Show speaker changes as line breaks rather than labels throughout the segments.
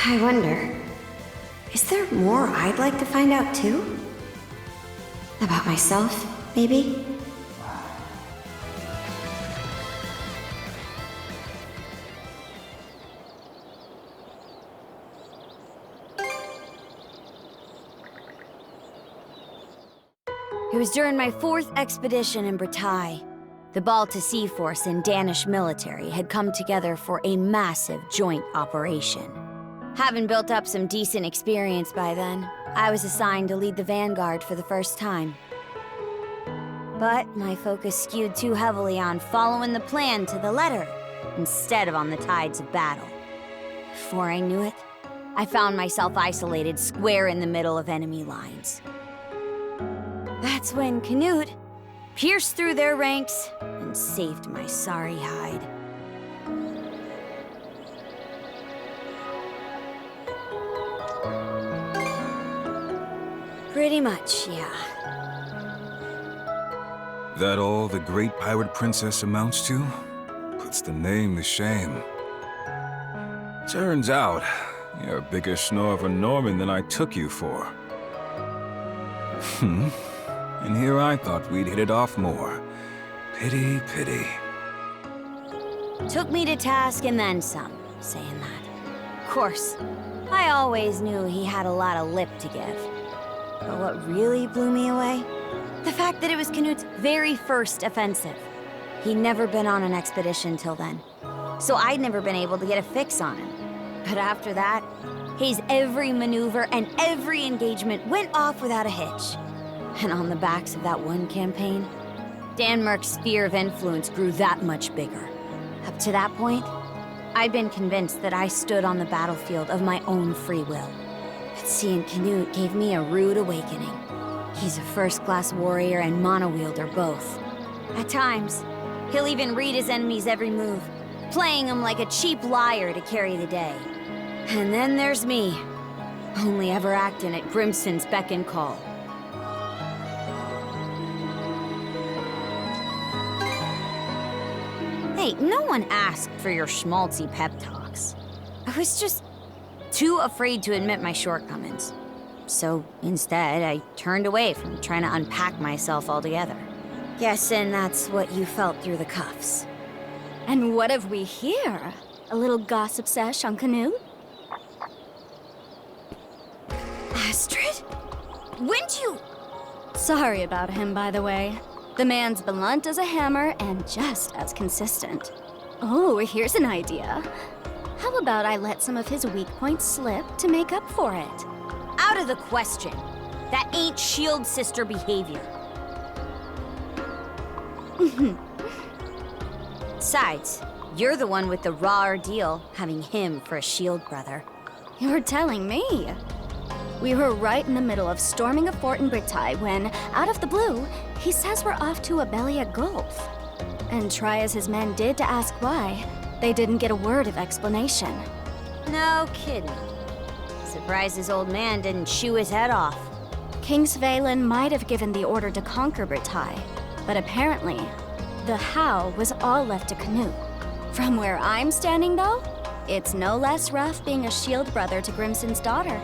I wonder, is there more I'd like to find out too? About myself, maybe?
It was during my 4th expedition in Bretagne. The Balta Sea Force and Danish military had come together for a massive joint operation. Having built up some decent experience by then, I was assigned to lead the vanguard for the first time. But my focus skewed too heavily on following the plan to the letter, instead of on the tides of battle. Before I knew it, I found myself isolated square in the middle of enemy lines. That's when Canute pierced through their ranks and saved my sorry hide. Pretty much, yeah.
That all the great pirate princess amounts to? Puts the name to shame. Turns out, you're a bigger snore of a Norman than I took you for. And here I thought we'd hit it off more. Pity, pity.
Took me to task and then some, saying that. Of course, I always knew he had a lot of lip to give. But what really blew me away? The fact that it was Canute's very first offensive. He'd never been on an expedition till then, so I'd never been able to get a fix on him. But after that, his every maneuver and every engagement went off without a hitch. And on the backs of that one campaign, Danmark's sphere of influence grew that much bigger. Up to that point, I'd been convinced that I stood on the battlefield of my own free will. But seeing Canute gave me a rude awakening. He's a first-class warrior and mono-wielder both. At times, he'll even read his enemy's every move, playing him like a cheap liar to carry the day. And then there's me, only ever acting at Grimson's beck and call. Hey, no one asked for your schmaltzy pep talks. I was just too afraid to admit my shortcomings. So instead, I turned away from trying to unpack myself altogether. Guessing that's what you felt through the cuffs.
And what have we here? A little gossip sesh on Canute?
Astrid? When'd you...
Sorry about him, by the way. The man's blunt as a hammer and just as consistent. Oh, here's an idea. How about I let some of his weak points slip to make up for it?
Out of the question. That ain't shield sister behavior. Besides, you're the one with the raw ordeal, having him for a shield brother.
You're telling me? We were right in the middle of storming a fort in Bretagne when, out of the blue, he says we're off to Abelia Gulf. And try as his men did to ask why, they didn't get a word of explanation.
No kidding. Surprised his old man didn't chew his head off.
King Svaelin might have given the order to conquer Bretagne, but apparently, the how was all left to Canute. From where I'm standing, though, it's no less rough being a shield brother to Grimson's daughter.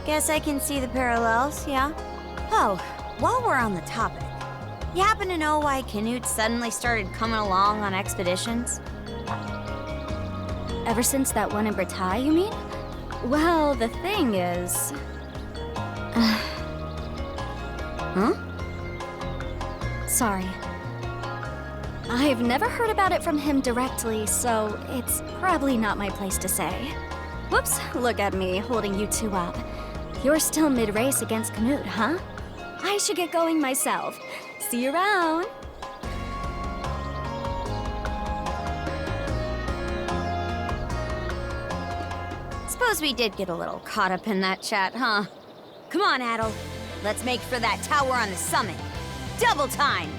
Guess I can see the parallels, yeah? Oh, while we're on the topic, you happen to know why Canute suddenly started coming along on expeditions?
Ever since that one in Bretagne, you mean? Well, the thing is...
Huh?
Sorry. I've never heard about it from him directly, so it's probably not my place to say. Whoops, look at me holding you two up. You're still mid-race against Canute, huh? I should get going myself. See you around!
Suppose we did get a little caught up in that chat, huh? Come on, Adel. Let's make for that tower on the summit. Double time!